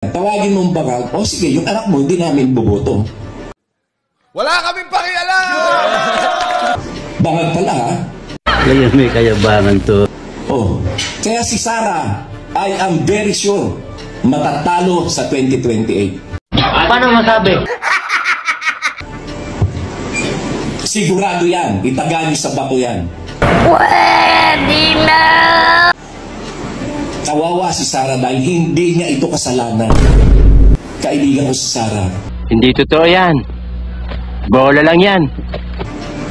Tawagin mong bangag, o sige, yung anak mo, hindi namin boboto. Wala kaming pakialam! Bangag pala, ha? Kaya may kayabangan to. Oh, kaya si Sara, I am very sure, matatalo sa 2028. Paano masabi? Sigurado yan, itaga niyo sa bato yan. Pwede na! Kawawa si Sara dahil hindi niya ito kasalanan. Kaibigan ko si Sara. Hindi totoo yan. Bola lang yan.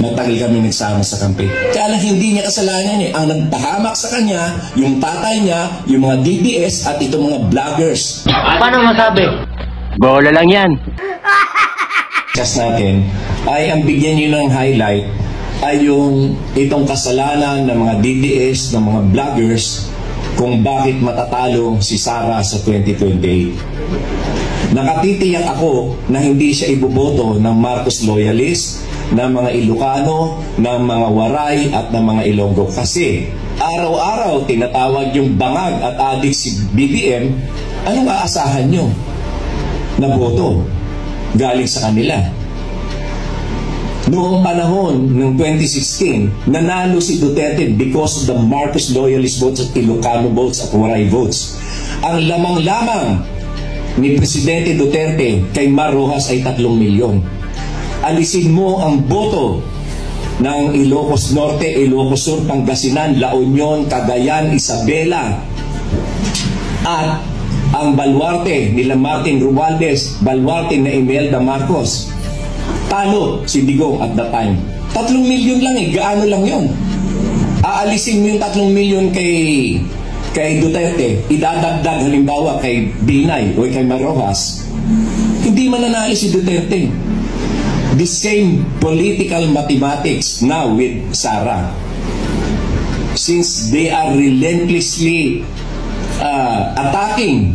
Matagal kami nagsama sa kampe. Kaya lang hindi niya kasalanan eh. Ang nagpahamak sa kanya, yung tatay niya, yung mga DPS at itong mga vloggers. Paano masabi? Bola lang yan. Just natin ay ang bigyan niyo ng highlight ay yung itong kasalanan ng mga DDS, ng mga vloggers kung bakit matatalo si Sara sa 2028. Nakatitiyak ako na hindi siya iboboto ng Marcos loyalist, ng mga Ilocano, ng mga Waray at ng mga Ilonggo. Kasi araw-araw tinatawag yung bangag at adik si BBM, anong aasahan nyo na boto galing sa kanila? Noong panahon ng 2016, nanalo si Duterte because of the Marcos loyalist votes at Ilocano votes at Waray votes. Ang lamang-lamang ni Presidente Duterte kay Mar Rojas ay 3 milyon. Alisin mo ang boto ng Ilocos Norte, Ilocos Sur, Pangasinan, La Union, Cagayan, Isabela at ang baluarte nila Martin Romualdez, baluarte na Imelda Marcos. Talo si Digong at that time. 3 milyon lang eh, gaano lang yun? Aalisin mo yung 3 milyon kay Duterte, idadagdag halimbawa kay Binay o kay Mar Rojas, hindi mananalo si Duterte. The same political mathematics now with Sara. Since they are relentlessly attacking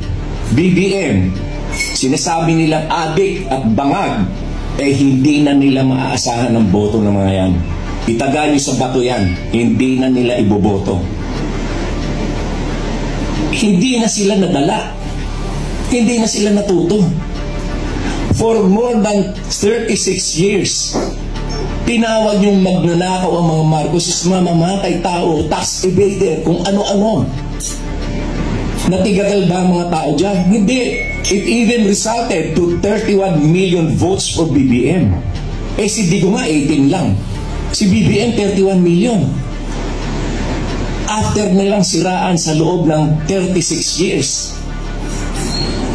BBM, sinasabi nilang adik at bangag, eh hindi na nila maaasahan ng boto ng mga yan. Itaga niyo sa bato yan, hindi na nila iboboto. Hindi na sila nadala, hindi na sila natuto. For more than 36 years, tinawag yung magnanakaw ang mga Marcos is mamamatay tao, tax evader, kung ano-ano. Natigagal ba ang mga tao dyan? Hindi. It even resulted to 31 million votes for BBM. Eh si Digong nga 18 lang. Si BBM 31 million. After nilang siraan sa loob ng 36 years.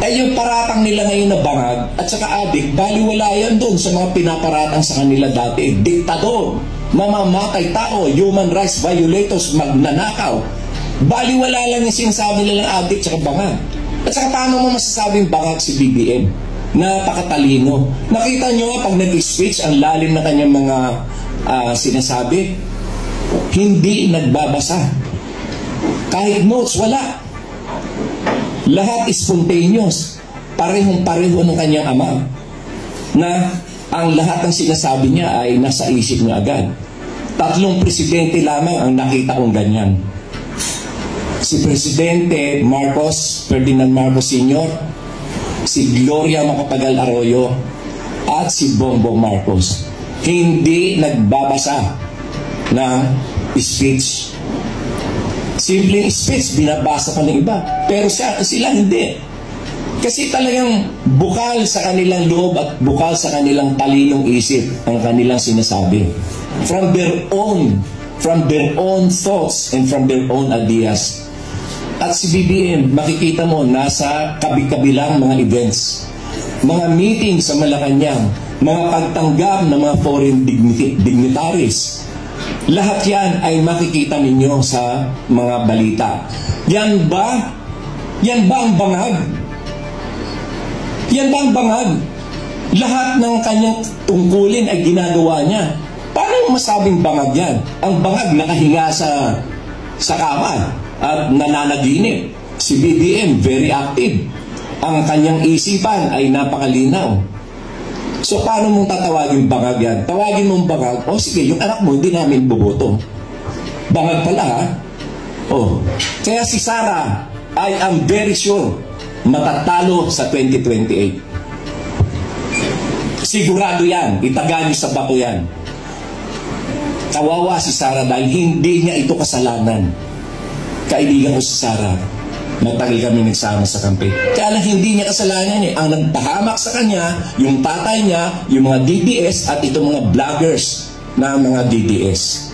Eh yung paratang nila ngayon na bangag at saka adik, baliwala yan doon sa mga pinaparatang sa kanila dati. Diktador, mamamatay tao, human rights violators, magnanakaw. Baliwala lang yung sinasabi nilang adik at bangag. At saka paano mo masasabing bangag si BBM? Napakatalino. Nakita nyo nga pag nag-speech ang lalim na kanyang mga sinasabi, hindi nagbabasa. Kahit notes, wala. Lahat spontaneous. Parehong-pareho ng kanyang ama. Na ang lahat ng sinasabi niya ay nasa isip niya agad. 3 presidente lamang ang nakita kong ganyan. Si Presidente Marcos, Ferdinand Marcos Sr., si Gloria Macapagal Arroyo, at si Bongbong Marcos. Hindi nagbabasa ng speech. Simpleng speech, binabasa pa ng iba. Pero sila hindi. Kasi talagang bukal sa kanilang loob at bukal sa kanilang talinong isip ang kanilang sinasabi. From their own thoughts and from their own ideas. At si BBM, makikita mo, nasa kabi-kabilang mga events. Mga meeting sa Malacanang, mga pagtanggap ng mga foreign dignitaries. Lahat yan ay makikita ninyo sa mga balita. Yan ba? Yan ba ang bangag? Yan ba ang bangag? Lahat ng kanyang tungkulin ay ginagawa niya. Paano masabing bangag yan? Ang bangag nakahinga sa kama at nananaginip. Si BBM, very active. Ang kanyang isipan ay napakalinaw. So, paano mong tatawagin bangag yan? Tawagin mong bangag, o sige, yung anak mo, hindi namin boboto. Bangag pala, ha? Oh. Kaya si Sara, I am very sure, matatalo sa 2028. Sigurado yan. Itaga niyo sa bato yan. Kawawa si Sara dahil hindi niya ito kasalanan. Kaibigan ko si Sara. Matagal kami nagsama sa kampe. Kaya lang hindi niya kasalanan eh. Ang nagpahamak sa kanya, yung tatay niya, yung mga DDS at itong mga vloggers na mga DDS.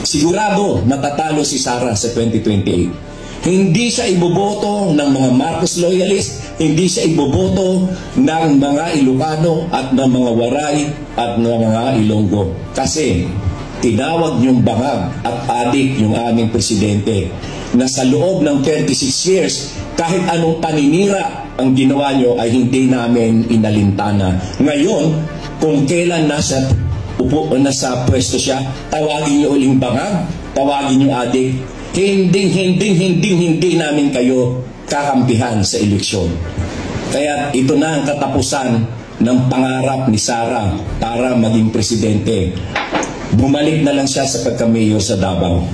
Sigurado matatalo si Sara sa 2028. Hindi siya iboboto ng mga Marcos loyalist, hindi siya iboboto ng mga Ilocano at ng mga Waray at ng mga Ilonggo. Kasi tinawag niyong bangag at adik yung aming presidente na sa loob ng 36 years, kahit anong paninira ang ginawa niyo ay hindi namin inalintana. Ngayon, kung kailan nasa pwesto siya, tawagin niyo uling bangag, tawagin niyo adik. Hindi namin kayo kakampihan sa eleksyon. Kaya ito na ang katapusan ng pangarap ni Sara para maging presidente. Bumalik na lang siya sa pagka-mayor sa Davao.